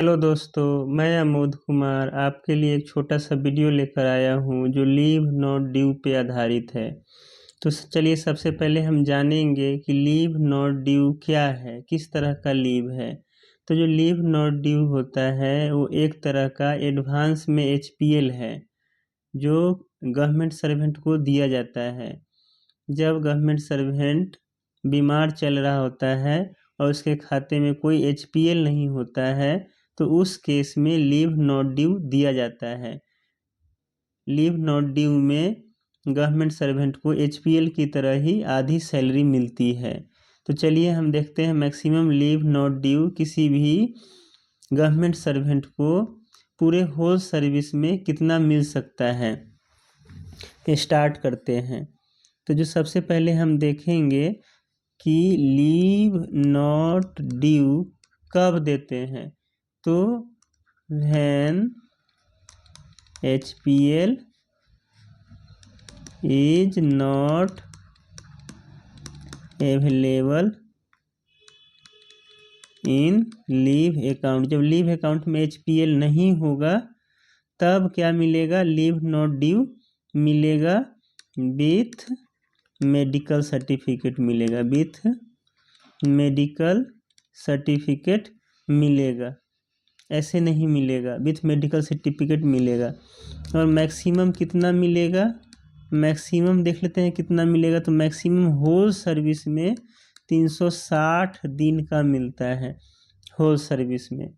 Hello दोस्तों, मैं अमोद कुमार आपके लिए एक छोटा सा वीडियो लेकर आया हूँ जो लीव नॉट ड्यू पे आधारित है। तो चलिए सबसे पहले हम जानेंगे कि लीव नॉट ड्यू क्या है, किस तरह का लीव है। तो जो लीव नॉट ड्यू होता है वो एक तरह का एडवांस में एचपीएल है जो गवर्नमेंट सर्वेंट को दिया जाता है। जब गवर्नमेंट सर्वेंट बीमार चल रहा होता है और उसके खाते में कोई एचपीएल नहीं होता है तो उस केस में लीव नॉट ड्यू दिया जाता है। लीव नॉट ड्यू में गवर्नमेंट सर्वेंट को एचपीएल की तरह ही आधी सैलरी मिलती है। तो चलिए हम देखते हैं मैक्सिमम लीव नॉट ड्यू किसी भी गवर्नमेंट सर्वेंट को पूरे होल सर्विस में कितना मिल सकता है। स्टार्ट करते हैं। तो जो सबसे पहले हम देखेंगे कि लीव नॉट ड्यू कब देते हैं। तो when HPL is not available in leave account. जब लीव अकाउंट में HPL नहीं होगा तब क्या मिलेगा, लीव नॉट ड्यू मिलेगा विथ मेडिकल सर्टिफिकेट मिलेगा, विथ मेडिकल सर्टिफिकेट मिलेगा। ऐसे नहीं मिलेगा, विथ मेडिकल सर्टिफिकेट मिलेगा। और मैक्सिमम कितना मिलेगा, मैक्सिमम देख लेते हैं कितना मिलेगा। तो मैक्सिमम होल सर्विस में 360 दिन का मिलता है होल सर्विस में।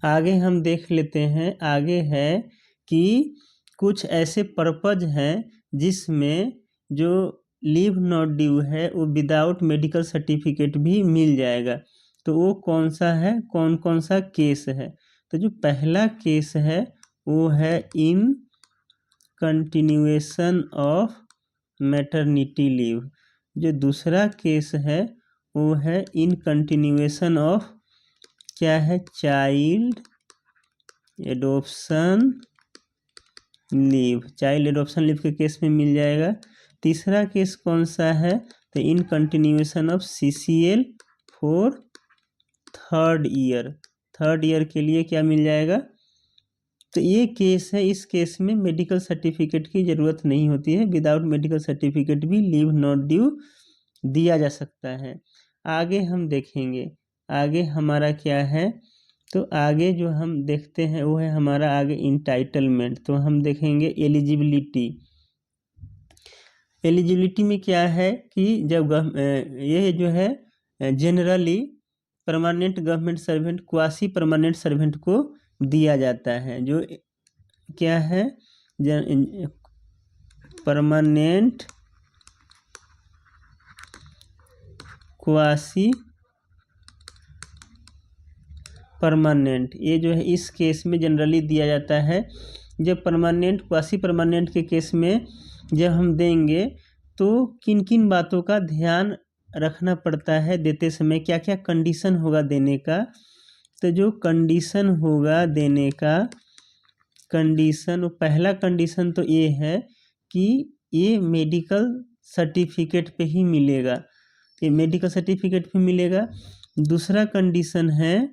आगे हम देख लेते हैं, आगे है कि कुछ ऐसे पर्पज हैं जिसमें जो लीव नॉट ड्यू है वो विदाउट मेडिकल सर्टिफिकेट भी मिल जाएगा। तो वो कौन सा है, कौन कौन सा केस है। तो जो पहला केस है वो है in continuation of maternity leave. जो दूसरा केस है वो है इन कंटिन्यूएशन ऑफ क्या है, child adoption leave. Child adoption leave के केस में मिल जाएगा। तीसरा केस कौन सा है, तो in continuation of CCL for third year. Third year के लिए क्या मिल जाएगा। तो ये केस है, इस केस में मेडिकल सर्टिफिकेट की ज़रूरत नहीं होती है। विदाउट मेडिकल सर्टिफिकेट भी लीव नॉट ड्यू दिया जा सकता है। आगे हम देखेंगे आगे हमारा क्या है। तो आगे जो हम देखते हैं वो है हमारा आगे इंटाइटलमेंट। तो हम देखेंगे एलिजिबिलिटी। एलिजिबिलिटी में क्या है कि जब ये जो है generally permanent government servant quasi permanent servant को दिया जाता है। जो क्या है, परमानेंट क्वासी परमानेंट, ये जो है इस केस में जनरली दिया जाता है। जब परमानेंट क्वासी परमानेंट के केस में जब हम देंगे तो किन किन बातों का ध्यान रखना पड़ता है देते समय, क्या क्या कंडीशन होगा देने का। तो जो कंडीशन होगा देने का, कंडीशन पहला कंडीशन तो ये है कि ये मेडिकल सर्टिफिकेट पे ही मिलेगा, ये मेडिकल सर्टिफिकेट पे मिलेगा। दूसरा कंडीशन है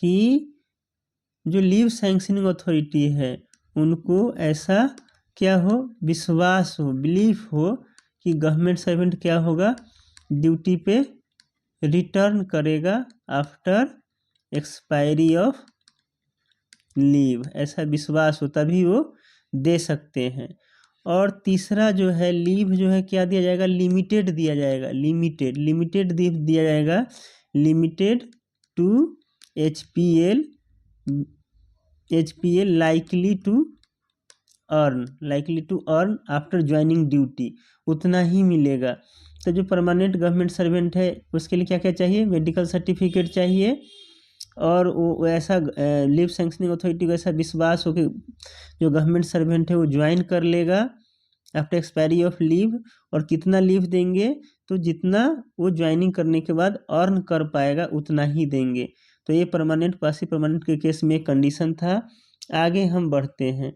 कि जो लीव सैंक्शनिंग अथॉरिटी है उनको ऐसा क्या हो, विश्वास हो, बिलीफ हो कि गवर्नमेंट सर्वेंट क्या होगा, ड्यूटी पे रिटर्न करेगा आफ्टर एक्सपायरी ऑफ लीव। ऐसा विश्वास हो तभी वो दे सकते हैं। और तीसरा जो है लीव जो है क्या दिया जाएगा, लिमिटेड दिया जाएगा, लिमिटेड दिया जाएगा, limited to HPL likely to earn after joining duty, उतना ही मिलेगा। तो जो परमानेंट गवर्नमेंट सर्वेंट है उसके लिए क्या क्या चाहिए, मेडिकल सर्टिफिकेट चाहिए और वो ऐसा लीव सैंक्शनिंग अथॉरिटी को ऐसा विश्वास हो कि जो गवर्नमेंट सर्वेंट है वो ज्वाइन कर लेगा आफ्टर एक्सपायरी ऑफ लीव। और कितना लीव देंगे, तो जितना वो ज्वाइनिंग करने के बाद अर्न कर पाएगा उतना ही देंगे। तो ये परमानेंट क्वासी परमानेंट के केस में एक कंडीशन था। आगे हम बढ़ते हैं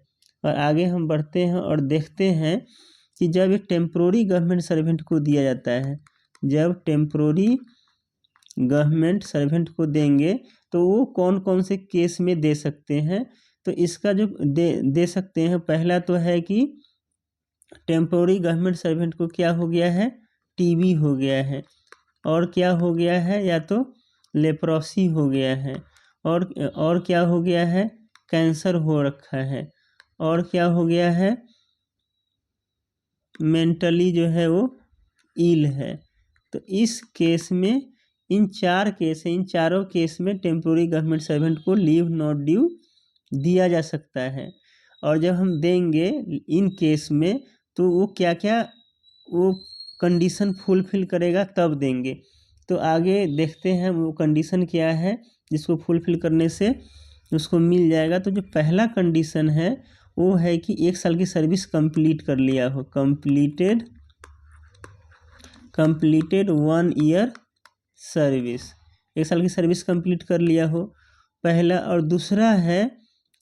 और देखते हैं कि जब एक टेम्पोररी गवर्नमेंट सर्वेंट को दिया जाता है, जब टेम्पोररी गवर्नमेंट सर्वेंट को देंगे तो वो कौन कौन से केस में दे सकते हैं। तो इसका जो दे सकते हैं, पहला तो है कि टेम्पोररी गवर्नमेंट सर्वेंट को क्या हो गया है, टीबी हो गया है, और क्या हो गया है, या तो लेप्रोसी हो गया है, और क्या हो गया है, कैंसर हो रखा है, और क्या हो गया है, मेंटली जो है वो इल है। तो इस केस में इन चारों केस में टेम्पोररी गवर्नमेंट सर्वेंट को लीव नॉट ड्यू दिया जा सकता है। और जब हम देंगे इन केस में तो वो क्या क्या वो कंडीशन फुलफिल करेगा तब देंगे। तो आगे देखते हैं वो कंडीशन क्या है जिसको फुलफिल करने से उसको मिल जाएगा। तो जो पहला कंडीशन है वो है कि 1 साल की सर्विस कंप्लीट कर लिया हो, कंप्लीटेड 1 ईयर सर्विस, 1 साल की सर्विस कंप्लीट कर लिया हो पहला। और दूसरा है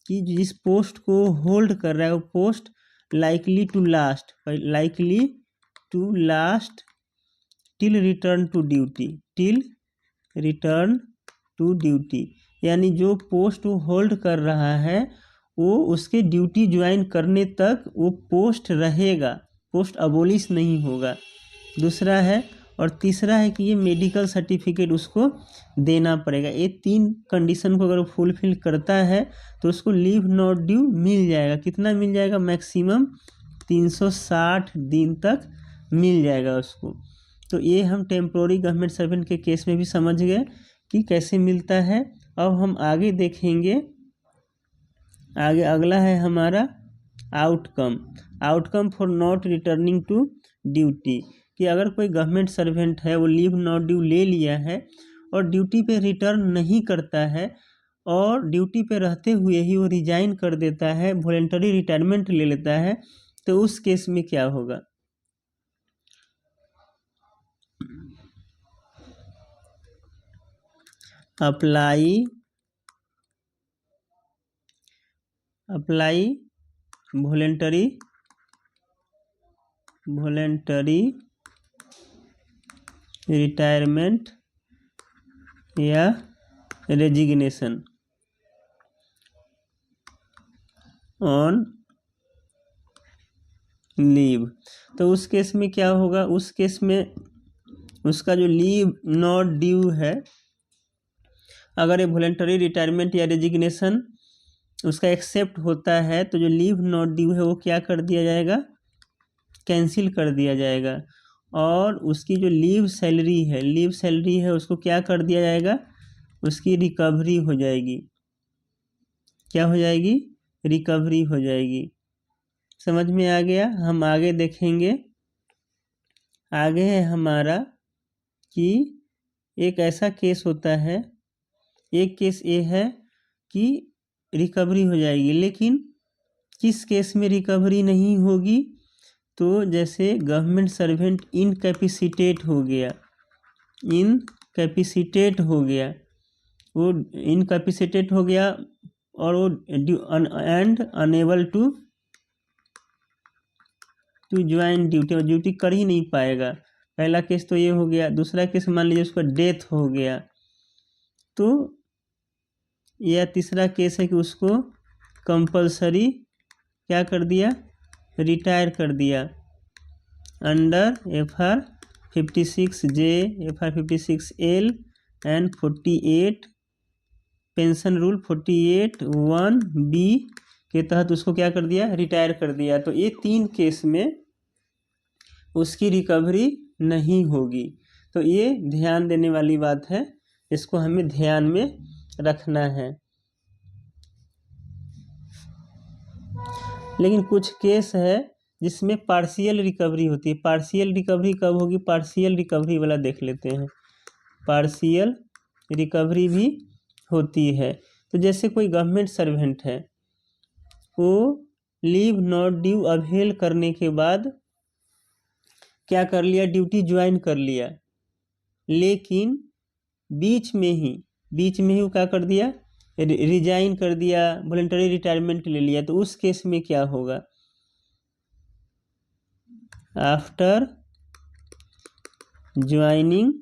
कि जिस पोस्ट को होल्ड कर रहा है वो post likely to last till return to duty, यानी जो पोस्ट वो होल्ड कर रहा है वो उसके ड्यूटी ज्वाइन करने तक वो पोस्ट रहेगा, पोस्ट अबोलिश नहीं होगा। दूसरा है, और तीसरा है कि ये मेडिकल सर्टिफिकेट उसको देना पड़ेगा। ये 3 कंडीशन को अगर वो फुलफिल करता है तो उसको लीव नॉट ड्यू मिल जाएगा। कितना मिल जाएगा, मैक्सिमम 360 दिन तक मिल जाएगा उसको। तो ये हम टेम्पोररी गवर्नमेंट सर्वेंट के केस में भी समझ गए कि कैसे मिलता है। अब हम आगे देखेंगे, आगे अगला है हमारा outcome for not returning to duty, कि अगर कोई गवर्नमेंट सर्वेंट है वो लीव नॉट ड्यू ले लिया है और ड्यूटी पे रिटर्न नहीं करता है और ड्यूटी पे रहते हुए ही वो रिजाइन कर देता है, वॉलंटरी रिटायरमेंट ले लेता है, तो उस केस में क्या होगा। अप्लाई वॉलंटरी रिटायरमेंट या रेजिग्नेशन ऑन लीव। तो उस केस में क्या होगा, उस केस में उसका जो लीव नॉट ड्यू है, अगर ये वॉलंटरी रिटायरमेंट या रेजिग्नेशन उसका एक्सेप्ट होता है तो जो लीव नॉट ड्यू है वो क्या कर दिया जाएगा, कैंसिल कर दिया जाएगा। और उसकी जो लीव सैलरी है उसको क्या कर दिया जाएगा, उसकी रिकवरी हो जाएगी। क्या हो जाएगी, रिकवरी हो जाएगी। समझ में आ गया। हम आगे देखेंगे, आगे है हमारा कि एक ऐसा केस होता है, एक केस ये है कि रिकवरी हो जाएगी, लेकिन किस केस में रिकवरी नहीं होगी, तो जैसे गवर्नमेंट सर्वेंट इनकैपेसिटेट हो गया, वो इनकैपेसिटेट हो गया और वो and unable to join duty, और ड्यूटी कर ही नहीं पाएगा। पहला केस तो ये हो गया। दूसरा केस मान लीजिए उसका डेथ हो गया, तो यह तीसरा केस है कि उसको कंपलसरी क्या कर दिया, रिटायर कर दिया under FR 56J, FR 56L and 48 pension rule 48(1)(b) के तहत उसको क्या कर दिया, रिटायर कर दिया। तो ये 3 केस में उसकी रिकवरी नहीं होगी। तो ये ध्यान देने वाली बात है, इसको हमें ध्यान में रखना है। लेकिन कुछ केस है जिसमें पार्शियल रिकवरी होती है। पार्शियल रिकवरी कब होगी, पार्शियल रिकवरी वाला देख लेते हैं। पार्शियल रिकवरी भी होती है। तो जैसे कोई गवर्नमेंट सर्वेंट है, वो लीव नॉट ड्यू अवेल करने के बाद क्या कर लिया, ड्यूटी ज्वाइन कर लिया, लेकिन बीच में ही वो क्या कर दिया, रिजाइन कर दिया, वॉलंटरी रिटायरमेंट ले लिया। तो उस केस में क्या होगा, after joining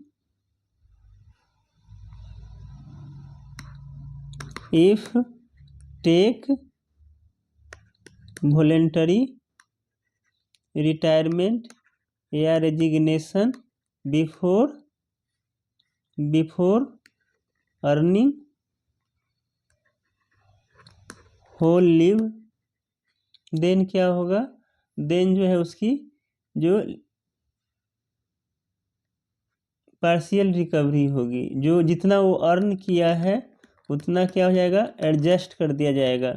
if take voluntary retirement या resignation before earning whole leave, then क्या होगा, देन जो है उसकी जो पार्शियल रिकवरी होगी, जो जितना वो अर्न किया है उतना क्या हो जाएगा, एडजस्ट कर दिया जाएगा,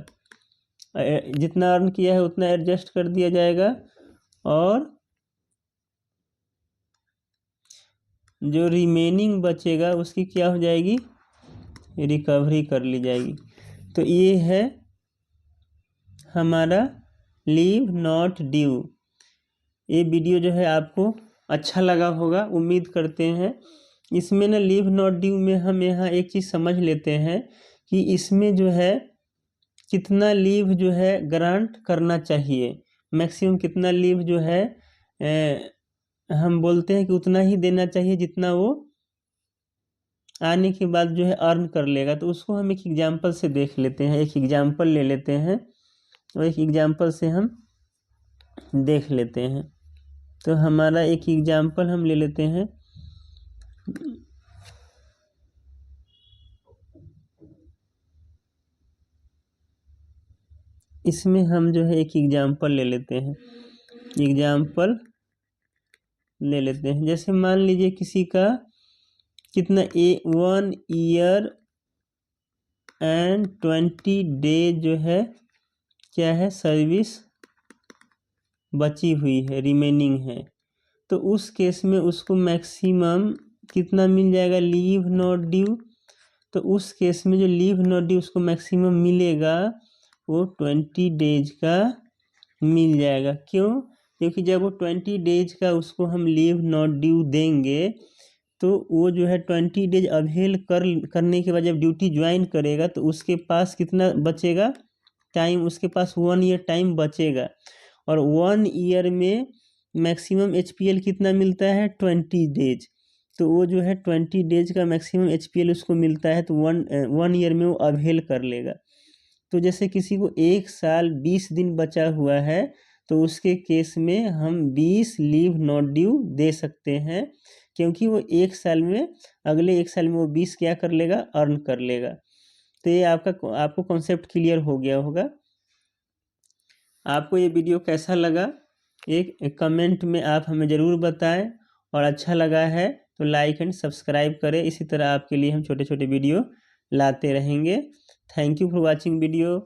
जितना अर्न किया है उतना एडजस्ट कर दिया जाएगा, और जो रिमेनिंग बचेगा उसकी क्या हो जाएगी, रिकवरी कर ली जाएगी। तो ये है हमारा लीव नॉट ड्यू। ये वीडियो जो है आपको अच्छा लगा होगा, उम्मीद करते हैं। इसमें ना लीव नॉट ड्यू में हम यहाँ एक चीज़ समझ लेते हैं कि इसमें जो है कितना लीव जो है ग्रांट करना चाहिए, मैक्सिमम कितना लीव जो है हम बोलते हैं कि उतना ही देना चाहिए जितना वो आने के बाद जो है अर्न कर लेगा। तो उसको हम एक एग्जांपल से देख लेते हैं, एक एग्जांपल ले लेते हैं और एक एग्जांपल से हम देख लेते हैं। तो हमारा एक एग्जांपल हम ले लेते हैं, इसमें हम जो है एक एग्जांपल ले लेते हैं, एग्जांपल ले लेते हैं। जैसे मान लीजिए किसी का कितना 1 ईयर एंड 20 डेज जो है क्या है, सर्विस बची हुई है, रिमेनिंग है। तो उस केस में उसको मैक्सिमम कितना मिल जाएगा, लीव नॉट ड्यू। तो उस केस में जो लीव नॉट ड्यू उसको मैक्सिमम मिलेगा वो 20 डेज का मिल जाएगा। क्यों, क्योंकि जब वो 20 डेज का उसको हम लीव नॉट ड्यू देंगे तो वो जो है 20 डेज अवेल करने के बाद जब ड्यूटी ज्वाइन करेगा तो उसके पास कितना बचेगा टाइम, उसके पास 1 ईयर टाइम बचेगा। और 1 ईयर में मैक्सिमम HPL कितना मिलता है, 20 डेज। तो वो जो है 20 डेज का मैक्सिमम HPL उसको मिलता है, तो 1 ईयर में वो अवेल कर लेगा। तो जैसे किसी को 1 साल 20 दिन बचा हुआ है तो उसके केस में हम 20 लीव नॉट ड्यू दे सकते हैं, क्योंकि वो 1 साल में, अगले 1 साल में वो 20 क्या कर लेगा, अर्न कर लेगा। तो ये आपको कॉन्सेप्ट क्लियर हो गया होगा। आपको ये वीडियो कैसा लगा एक कमेंट में आप हमें ज़रूर बताएं, और अच्छा लगा है तो लाइक एंड सब्सक्राइब करें। इसी तरह आपके लिए हम छोटे छोटे वीडियो लाते रहेंगे। Thank you for watching video.